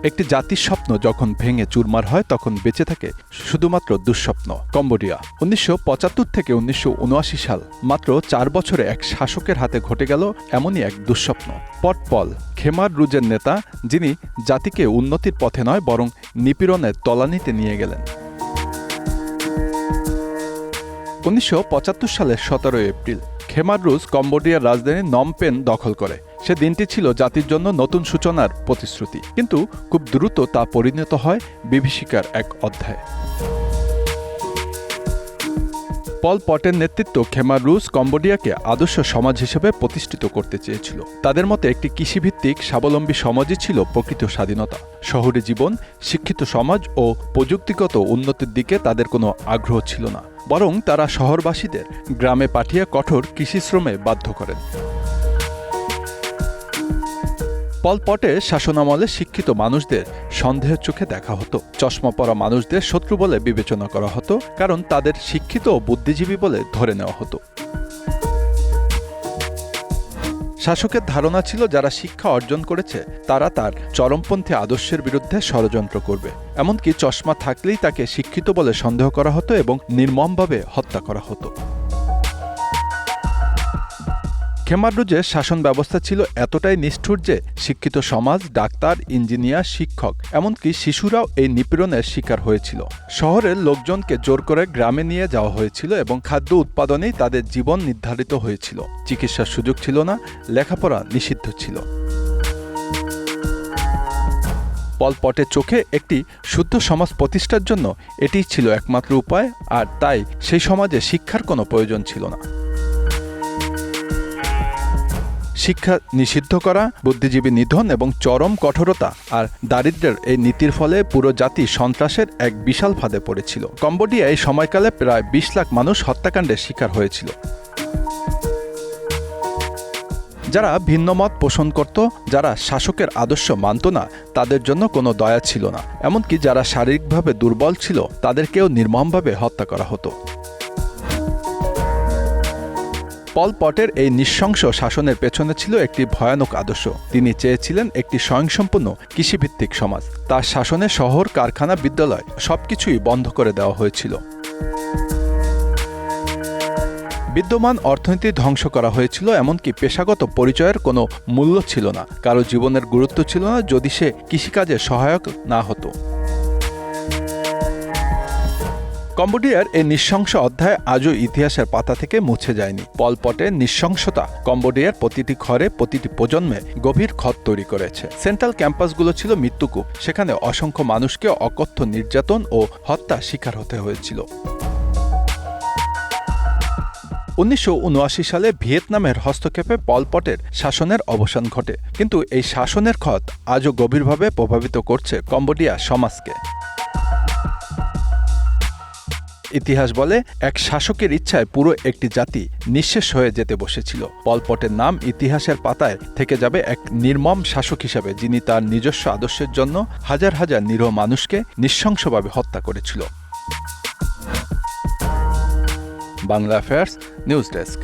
একটি জাতির স্বপ্ন যখন ভেঙে চুরমার হয় তখন বেঁচে থাকে শুধুমাত্র দুঃস্বপ্ন। কম্বোডিয়া ১৯৭৫ থেকে ১৯৭৯ সাল, মাত্র ৪ বছরে এক শাসকের হাতে ঘটে গেল এমনই এক দুঃস্বপ্ন। পট পল খেমার রুজের নেতা, যিনি জাতিকে উন্নতির পথে নয় বরং নিপীড়নের তলানিতে নিয়ে গেলেন। ১৯৭৫ সালের ১৭ এপ্রিল খেমার রুজ কম্বোডিয়ার রাজধানী নম পেন দখল করে। সে দিনটি ছিল জাতির জন্য নতুন সূচনার প্রতিশ্রুতি, কিন্তু খুব দ্রুত তা পরিণত হয় বিভীষিকার এক অধ্যায়ে। পল পটের নেতৃত্ব খেমার রুজ কম্বোডিয়াকে আদর্শ সমাজ হিসেবে প্রতিষ্ঠিত করতে চেয়েছিল। তাদের মতে একটি কৃষিভিত্তিক স্বাবলম্বী সমাজই ছিল প্রকৃত স্বাধীনতা। শহুরে জীবন, শিক্ষিত সমাজ ও প্রযুক্তিগত উন্নতির দিকে তাদের কোনো আগ্রহ ছিল না, বরং তারা শহরবাসীদের গ্রামে পাঠিয়ে কঠোর কৃষিশ্রমে বাধ্য করেন। পল পটের শাসনামলে শিক্ষিত মানুষদের সন্দেহের চোখে দেখা হতো। চশমা পরা মানুষদের শত্রু বলে বিবেচনা করা হতো, কারণ তাদের শিক্ষিত ও বুদ্ধিজীবী বলে ধরে নেওয়া হতো। শাসকের ধারণা ছিল যারা শিক্ষা অর্জন করেছে তারা তার চরমপন্থী আদর্শের বিরুদ্ধে ষড়যন্ত্র করবে। এমনকি চশমা থাকলেই তাকে শিক্ষিত বলে সন্দেহ করা হতো এবং নির্মমভাবে হত্যা করা হতো। খেমার রুজের শাসন ব্যবস্থা ছিল এতটাই নিষ্ঠুর যে শিক্ষিত সমাজ, ডাক্তার, ইঞ্জিনিয়ার, শিক্ষক, এমনকি শিশুরাও এই নিপীড়নের শিকার হয়েছিল। শহরের লোকজনকে জোর করে গ্রামে নিয়ে যাওয়া হয়েছিল এবং খাদ্য উৎপাদনেই তাদের জীবন নির্ধারিত হয়েছিল। চিকিৎসার সুযোগ ছিল না, লেখাপড়া নিষিদ্ধ ছিল। পল পটের চোখে একটি শুদ্ধ সমাজ প্রতিষ্ঠার জন্য এটিই ছিল একমাত্র উপায়, আর তাই সেই সমাজে শিক্ষার কোনো প্রয়োজন ছিল না। শিক্ষা নিষিদ্ধ করা, বুদ্ধিজীবী নিধন এবং চরম কঠোরতা আর দারিদ্র্যের এই নীতির ফলে পুরো জাতি সন্ত্রাসের এক বিশাল ফাঁদে পড়েছিল। কম্বোডিয়া এই সময়কালে প্রায় ২০ লাখ মানুষ হত্যাকাণ্ডের শিকার হয়েছিল। যারা ভিন্ন মত পোষণ করত, যারা শাসকের আদর্শ মানত না, তাদের জন্য কোনো দয়া ছিল না। এমনকি যারা শারীরিকভাবে দুর্বল ছিল তাদেরকেও নির্মমভাবে হত্যা করা হতো। পল পটের এই নৃশংস শাসনের পেছনে ছিল একটি ভয়ানক আদর্শ। তিনি চেয়েছিলেন একটি স্বয়ংসম্পূর্ণ কৃষিভিত্তিক সমাজ। তার শাসনে শহর, কারখানা, বিদ্যালয় সবকিছুই বন্ধ করে দেওয়া হয়েছিল। বিদ্যমান অর্থনীতি ধ্বংস করা হয়েছিল, এমনকি পেশাগত পরিচয়ের কোনো মূল্য ছিল না। কারো জীবনের গুরুত্ব ছিল না যদি সে কৃষিকাজে সহায়ক না হতো। কম্বোডিয়ার এই নৃশংস অধ্যায় আজও ইতিহাসের পাতা থেকে মুছে যায়নি। পল পটের নৃশংসতা কম্বোডিয়ার প্রতিটি ঘরে, প্রতিটি প্রজন্মে গভীর ক্ষত তৈরি করেছে। সেন্ট্রাল ক্যাম্পাসগুলো ছিল মৃত্যুকূপ। সেখানে অসংখ্য মানুষকে অকথ্য নির্যাতন ও হত্যা শিকার হতে হয়েছিল। ১৯৭৯ সালে ভিয়েতনামের হস্তক্ষেপে পল পটের শাসনের অবসান ঘটে, কিন্তু এই শাসনের ক্ষত আজও গভীরভাবে প্রভাবিত করছে কম্বোডিয়া সমাজকে। ইতিহাস বলে, এক শাসকের ইচ্ছায় পুরো একটি জাতি নিঃশেষ হয়ে যেতে বসেছিল। পল পটের নাম ইতিহাসের পাতায় থেকে যাবে এক নির্মম শাসক হিসাবে, যিনি তার নিজস্ব আদর্শের জন্য হাজার হাজার নিরীহ মানুষকে নৃশংসভাবে হত্যা করেছিল। Bangla affairs news desk.